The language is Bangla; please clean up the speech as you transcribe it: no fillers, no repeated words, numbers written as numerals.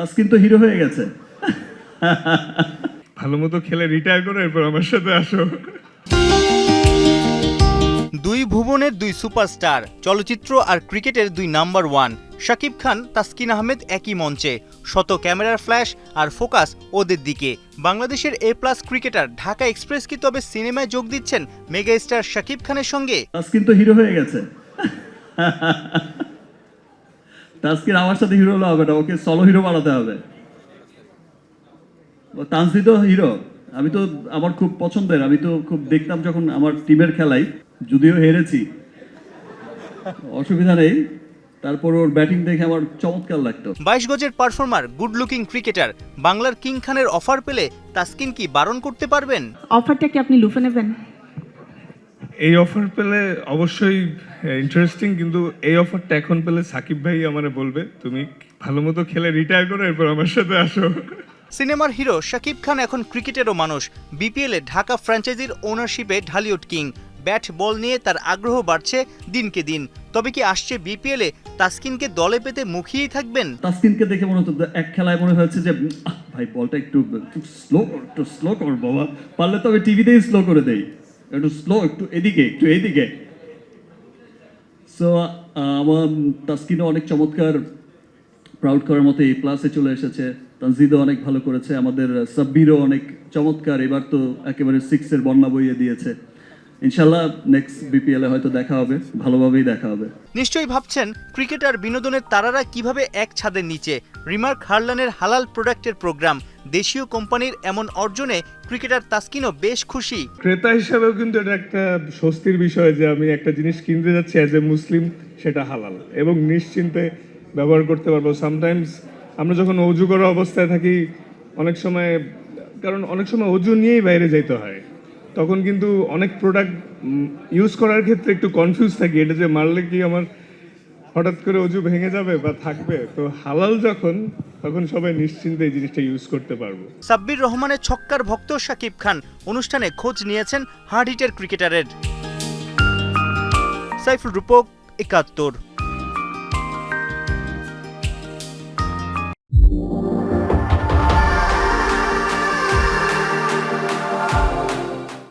তাসকিন তো হিরো হয়ে গেছে। ভালো মতো খেলে রিটায়ার করে এরপর আমার সাথে আসো। দুই ভুবনের দুই সুপারস্টার, চলচ্চিত্র আর ক্রিকেটের দুই নাম্বার ওয়ান। শাকিব খান, তাসকিন আহমেদ একই মঞ্চে, শত ক্যামেরার ফ্ল্যাশ আর ফোকাস ওদের দিকে। বাংলাদেশের এ প্লাস ক্রিকেটার ঢাকা এক্সপ্রেস কি তবে সিনেমায় যোগ দিচ্ছেন মেগা স্টার শাকিব খানের সঙ্গে? তাসকিন তো হিরো হয়ে গেছে। তাসকিন আমার সাথে হিরো হলে হবে না, ওকে সলো হিরো বানাতে হবে। তানসি তো হিরো, আমি তো আমার খুব পছন্দের, আমি তো খুব দেখতাম যখন আমার টিমের খেলাই, যদিও হেরেছি অসুবিধা নেই, তারপর ওর ব্যাটিং দেখে আমার চমৎকার লাগতো। 22 গজের পারফর্মার, গুড লুকিং ক্রিকেটার বাংলার কিং খানের অফার পেলে তাসকিন কি বারণ করতে পারবেন? অফারটা কি আপনি লুফে নেবেন? এই অফার পেলে অবশ্যই ইন্টারেস্টিং, কিন্তু এই অফারটা এখন পেলে সাকিব ভাই আমারে বলবে তুমি ভালো মতো খেলে রিটায়ার করে এরপর আমার সাথে আসো। সিনেমার হিরো শাকিব খান এখন ক্রিকেটেরও মানুষ। বিপিএলে ঢাকা ফ্র্যাঞ্চাইজির ওনারশিপে ঢালিউড কিং। ব্যাট বল নিয়ে তার আগ্রহ বাড়ছে দিনকে দিন। তবে কি আসছে বিপিএলে তাসকিনকে দলে পেতে মুখিয়েই থাকবেন? তাসকিনকে দেখে মনে হতো এক খেলায় মনে হয়েছে যে ভাই বলটা একটু স্লো কর বাবা, পারলে তো আমি টিভিতেই স্লো করে দেই, একটু স্লো, একটু এদিকে। সো আমার তাসকিনও অনেক চমৎকার, প্রাউড করার মতো এই প্লাসে চলে এসেছে। তানজিদও অনেক ভালো করেছে, আমাদের সাব্বিরও অনেক চমৎকার, এবার তো একেবারে সিক্সের বন্যা বইয়ে দিয়েছে। ইনশাল্লাহ নেক্সট বিপিএলে হয়তো দেখা হবে, ভালোভাবেই দেখা হবে। নিশ্চয়ই ভাবছেন ক্রিকেটার বিনোদনের তারারা কিভাবে এক ছাদের নিচে। রিমার্ক হারলানের হালাল প্রোডাক্টের প্রোগ্রাম, দেশীয় কোম্পানির এমন অর্জনে ক্রিকেটার তাসকিনও বেশ খুশি। ক্রেতা হিসাবেও কিন্তু এটা একটা স্বস্তির বিষয় যে আমি একটা জিনিস কিনতে যাচ্ছি অ্যাজ এ মুসলিম, সেটা হালাল এবং নিশ্চিন্তে ব্যবহার করতে পারবো। সামটাইমস আমরা যখন অজু করা অবস্থায় থাকি অনেক সময়, কারণ অনেক সময় অজু নিয়েই বাইরে যাইতে হয়, তখন কিন্তু অনেক প্রোডাক্ট ইউজ করার ক্ষেত্রে একটু কনফিউজ থাকি, এটা যে মারলে কি আমার হঠাৎ করে অজু ভেঙে যাবে বা থাকবে। তো হালাল তখন সবাই নিশ্চিন্তে এই জিনিসটা ইউজ করতে পারবো। সাব্বির রহমানের ছক্কার ভক্ত শাকিব খান অনুষ্ঠানে খোঁজ নিয়েছেন হার্ড হিটের ক্রিকেটারের। সাইফুল রূপক, ৭১।